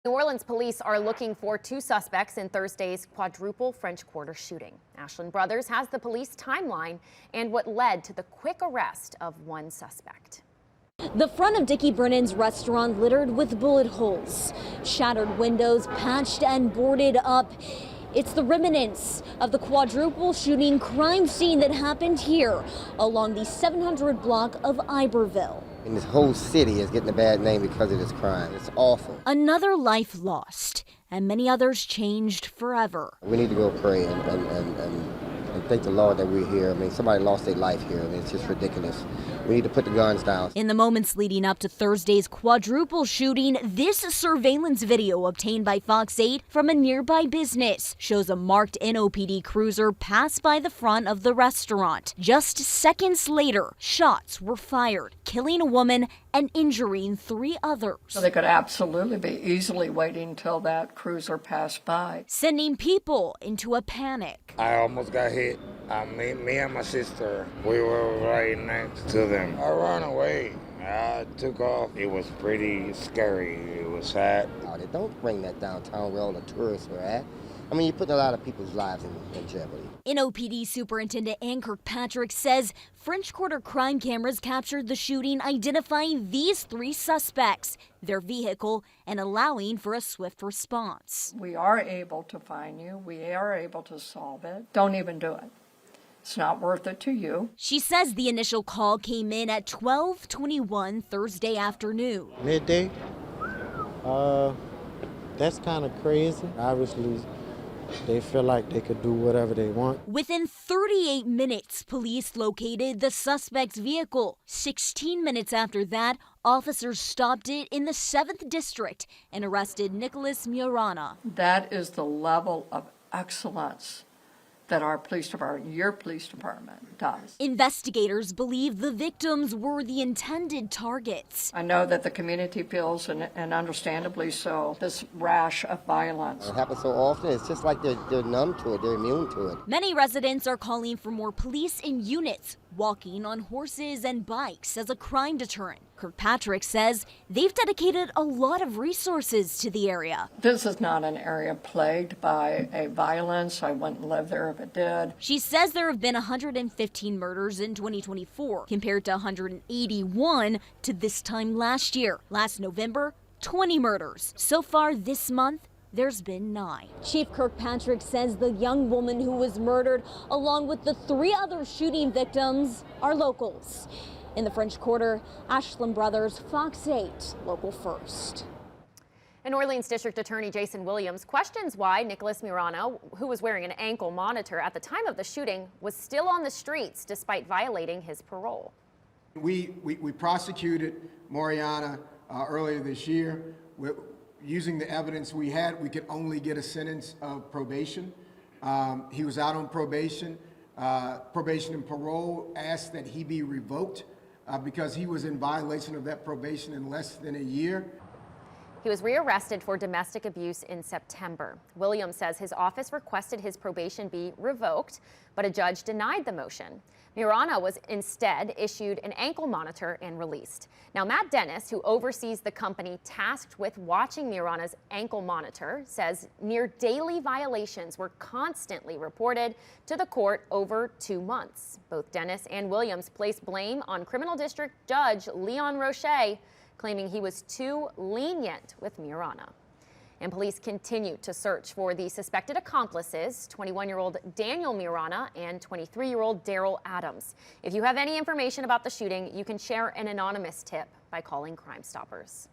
New Orleans police are looking for two suspects in Thursday's quadruple French Quarter shooting. Ashland Brothers has the police timeline and what led to the quick arrest of one suspect. The front of Dickie Brennan's restaurant littered with bullet holes, shattered windows patched and boarded up. It's the remnants of the quadruple shooting crime scene that happened here along the 700 block of Iberville. And this whole city is getting a bad name because of this crime. It's awful. Another life lost, and many others changed forever. We need to go pray and thank the Lord that we're here. I mean, somebody lost their life here. I mean, it's just ridiculous. We need to put the guns down. In the moments leading up to Thursday's quadruple shooting, this surveillance video obtained by Fox 8 from a nearby business shows a marked NOPD cruiser pass by the front of the restaurant. Just seconds later, shots were fired, killing a woman and injuring three others. So they could absolutely be easily waiting until that cruiser passed by, sending people into a panic. I almost got hit. Me and my sister, we were right next to them. I ran away. I took off. It was pretty scary. It was sad. They don't bring that downtown where all the tourists are at. I mean, you're putting a lot of people's lives in jeopardy. NOPD Superintendent Ann Kirkpatrick says French Quarter crime cameras captured the shooting, identifying these three suspects, their vehicle, and allowing for a swift response. We are able to find you. We are able to solve it. Don't even do it. It's not worth it to you. She says the initial call came in at 12:21 Thursday afternoon. Midday? That's kind of crazy. Obviously, they feel like they could do whatever they want. Within 38 minutes, police located the suspect's vehicle. 16 minutes after that, officers stopped it in the 7th District and arrested Nicholas Murana. That is the level of excellence that our police department, your police department, does. Investigators believe the victims were the intended targets. I know that the community feels, and understandably so, this rash of violence. It happens so often, it's just like they're numb to it, they're immune to it. Many residents are calling for more police in units, walking on horses and bikes as a crime deterrent. Kirkpatrick says they've dedicated a lot of resources to the area. This is not an area plagued by a violence. I wouldn't live there if it did. She says there have been 115 murders in 2024, compared to 181 to this time last year. Last November, 20 murders. So far this month, there's been 9. Chief Kirkpatrick says the young woman who was murdered, along with the 3 other shooting victims, are locals. In the French Quarter, Ashland Brothers, Fox 8, Local First. New Orleans District Attorney Jason Williams questions why Nicholas Murana, who was wearing an ankle monitor at the time of the shooting, was still on the streets despite violating his parole. We prosecuted Mariana earlier this year. Using the evidence we had, we could only get a sentence of probation. He was out on probation. Probation and parole asked that he be revoked because he was in violation of that probation in less than a year. He was rearrested for domestic abuse in September. Williams says his office requested his probation be revoked, but a judge denied the motion. Murana was instead issued an ankle monitor and released. Now, Matt Dennis, who oversees the company tasked with watching Murana's ankle monitor, says near daily violations were constantly reported to the court over 2 months. Both Dennis and Williams placed blame on criminal district judge Leon Roche, claiming he was too lenient with Murana. And police continue to search for the suspected accomplices, 21-year-old Daniel Murana and 23-year-old Daryl Adams. If you have any information about the shooting, you can share an anonymous tip by calling Crime Stoppers.